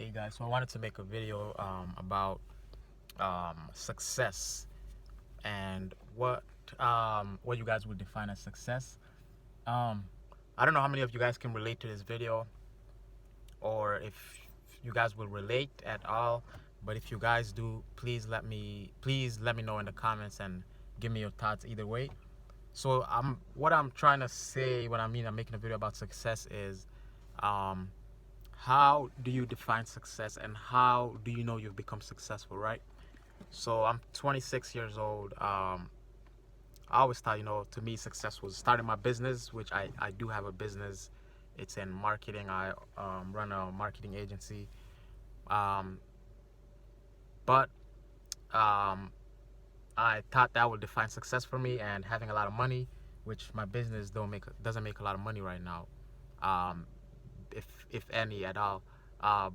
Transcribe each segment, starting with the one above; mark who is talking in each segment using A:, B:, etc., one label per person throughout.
A: Hey guys, so I wanted to make a video about success and what you guys would define as success. Um, I don't know how many of you guys can relate to this video, or if you guys will relate at all. But if you guys do, please let me know in the comments and give me your thoughts either way. So what I'm trying to say when I mean I'm making a video about success is um, how do you define success and how do you know you've become successful, right? So I'm 26 years old. I always thought, to me, success was starting my business, which I do have a business. It's in marketing. I run a marketing agency. Um, but um, I thought that would define success for me and having a lot of money, which my business doesn't make a lot of money right now, um, if any at all.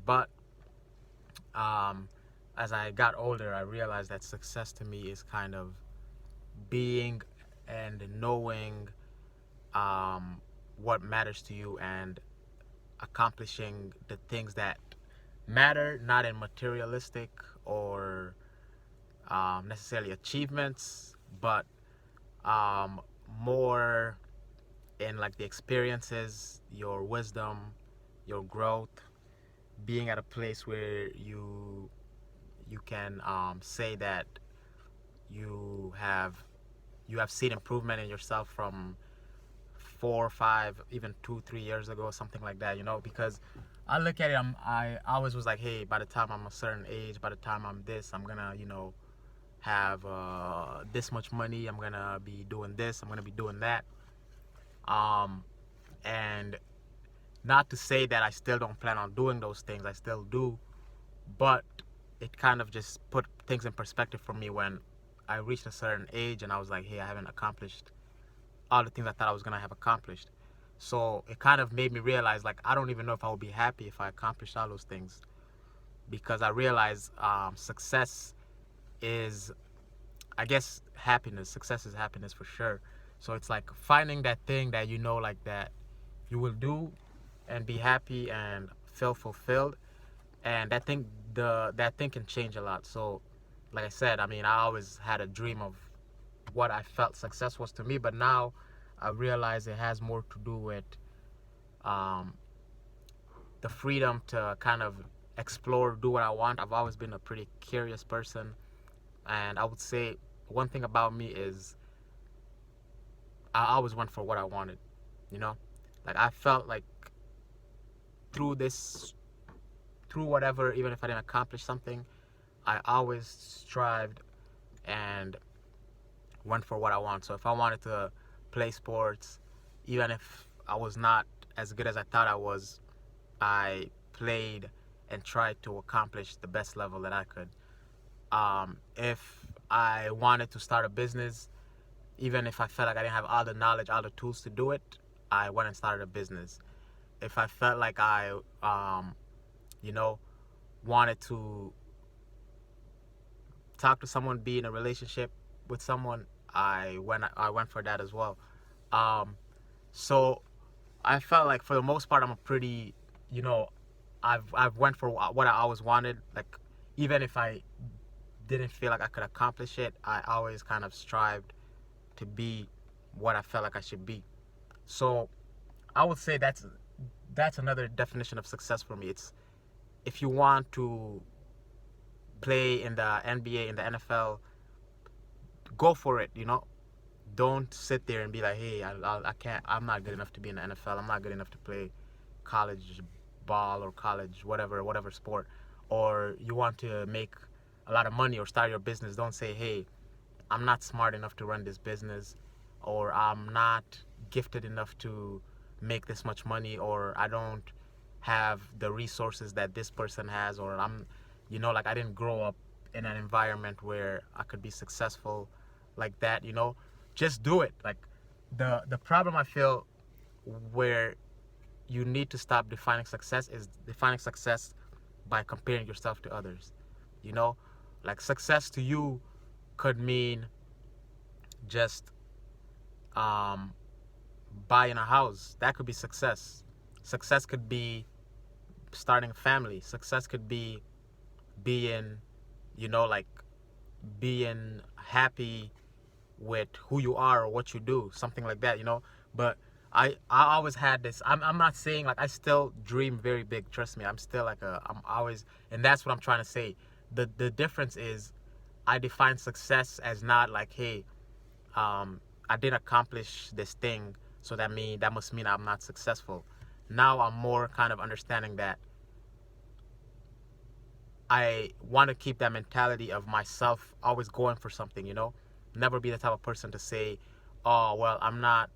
A: But um, as I got older, I realized that success to me is kind of being and knowing what matters to you and accomplishing the things that matter, not in materialistic or necessarily achievements, but um, more in like the experiences, your wisdom, your growth, being at a place where you can say that you have you have seen improvement in yourself from 4 or 5, even 2 3 years ago, something like that, because I look at it, I always was like, hey, by the time I'm a certain age, by the time I'm this, I'm gonna have this much money, I'm gonna be doing this, I'm gonna be doing that. Um and not to say that I still don't plan on doing those things, I still do, but it kind of just put things in perspective for me when I reached a certain age and I was like, hey, I haven't accomplished all the things I thought I was gonna have accomplished. So it kind of made me realize, like, I don't even know if I would be happy if I accomplished all those things, because I realized success is, I guess, happiness. Success is happiness for sure. So it's like finding that thing that like that you will do and be happy and feel fulfilled, and that thing can change a lot. So, like I said, I mean, I always had a dream of what I felt success was to me, but now I realize it has more to do with um, the freedom to kind of explore, do what I want. I've always been a pretty curious person, and I would say one thing about me is I always went for what I wanted. You know, like I felt like through this, through whatever, even if I didn't accomplish something, I always strived and went for what I want. So if I wanted to play sports, even if I was not as good as I thought I was, I played and tried to accomplish the best level that I could. If I wanted to start a business, even if I felt like I didn't have all the knowledge, all the tools to do it, I went and started a business. If I felt like I, you know, wanted to talk to someone, be in a relationship with someone, I went for that as well. Um, so I felt like for the most part I'm a pretty, you know, I've went for what I always wanted. Like even if I didn't feel like I could accomplish it, I always kind of strived to be what I felt like I should be. So I would say that's another definition of success for me. It's if you want to play in the NBA, in the NFL, go for it. Don't sit there and be like, hey, I can't. I'm not good enough to be in the NFL. I'm not good enough to play college ball or college whatever sport. Or you want to make a lot of money or start your business. Don't say, hey, I'm not smart enough to run this business, or I'm not gifted enough to make this much money, or I don't have the resources that this person has, or like I didn't grow up in an environment where I could be successful like that. Just do it. Like the problem I feel where you need to stop defining success is defining success by comparing yourself to others. You know, like success to you could mean just um, buying a house. That could be success. Success could be starting a family. Success could be being, like being happy with who you are or what you do, something like that. But I always had this. I'm not saying like I still dream very big. Trust me, I'm still like I'm always, and that's what I'm trying to say. The difference is, I define success as not like, hey, I didn't accomplish this thing, so that must mean I'm not successful. Now I'm more kind of understanding that I want to keep that mentality of myself always going for something. Never be the type of person to say, oh, well, I'm not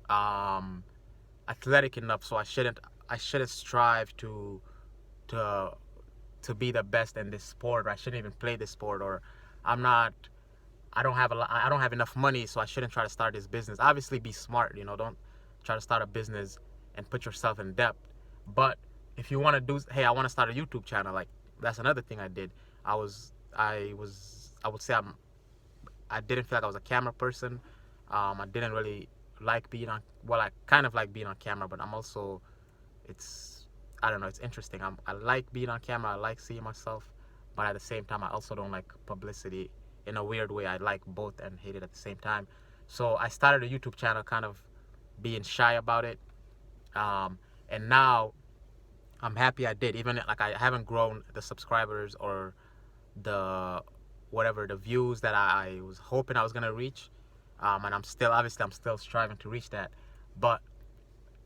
A: um, athletic enough, so I shouldn't strive to to be the best in this sport, or I shouldn't even play this sport, or I'm not I don't have enough money, so I shouldn't try to start this business. Obviously, be smart. Don't try to start a business and put yourself in debt. But if you want to do, hey, I want to start a YouTube channel. Like, that's another thing I did. I would say I didn't feel like I was a camera person. I didn't really like being on. Well, I kind of like being on camera, but I'm also, it's, I don't know. It's interesting. I like being on camera. I like seeing myself, but at the same time, I also don't like publicity. In a weird way, I like both and hate it at the same time. So I started a YouTube channel, kind of being shy about it, um, and now I'm happy I did. Even like I haven't grown the subscribers or the whatever the views that I was hoping I was gonna reach, and I'm still striving to reach that. But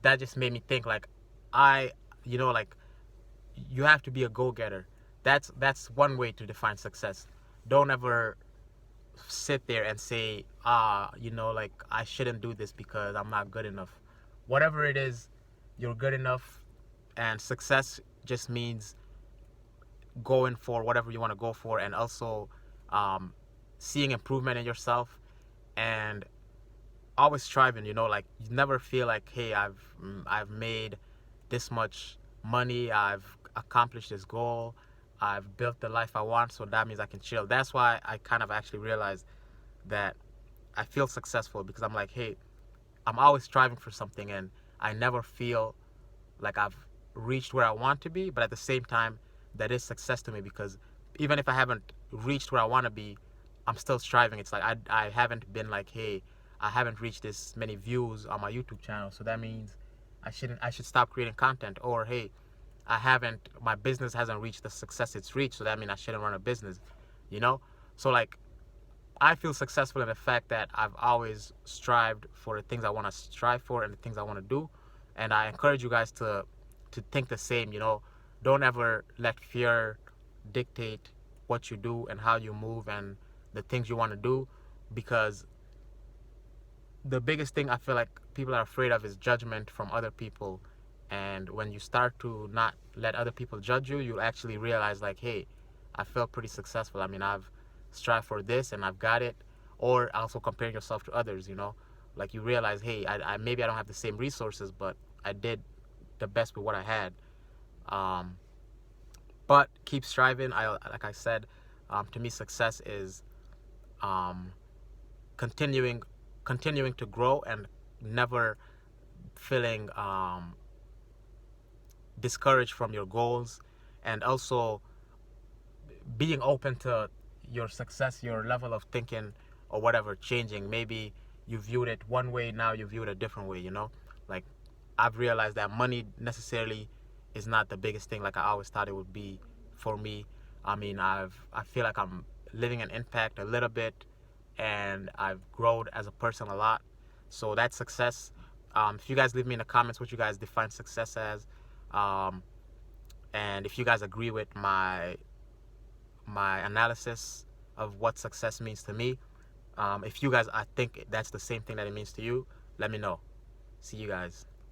A: that just made me think like I, like, you have to be a go-getter. That's one way to define success. Don't ever sit there and say, like, I shouldn't do this because I'm not good enough. Whatever it is, you're good enough, and success just means going for whatever you want to go for, and also um, seeing improvement in yourself, and always striving. Like, you never feel like, hey, I've made this much money, I've accomplished this goal, I've built the life I want, so that means I can chill. That's why I kind of actually realized that I feel successful, because I'm like, hey, I'm always striving for something, and I never feel like I've reached where I want to be, but at the same time, that is success to me, because even if I haven't reached where I want to be, I'm still striving. It's like I haven't been like, hey, I haven't reached this many views on my YouTube channel, so that means I should stop creating content, or hey, my business hasn't reached the success it's reached, so that means I shouldn't run a business, you know? So like, I feel successful in the fact that I've always strived for the things I want to strive for and the things I want to do. And I encourage you guys to think the same. Don't ever let fear dictate what you do and how you move and the things you want to do, because the biggest thing I feel like people are afraid of is judgment from other people. And when you start to not let other people judge you, you'll actually realize like, hey, I feel pretty successful. I mean, I've strived for this and I've got it. Or also comparing yourself to others. Like, you realize, hey, I maybe I don't have the same resources, but I did the best with what I had. Um, but keep striving. Like I said, to me, success is um, continuing continuing to grow and never feeling discouraged from your goals, and also being open to your success, your level of thinking or whatever changing. Maybe you viewed it one way, now you view it a different way. Like, I've realized that money necessarily is not the biggest thing like I always thought it would be for me. I mean, I feel like I'm living an impact a little bit, and I've grown as a person a lot. So that's success. If you guys leave me in the comments what you guys define success as, um, and if you guys agree with my analysis of what success means to me, if you guys, I think that's the same thing that it means to you, let me know. See you guys.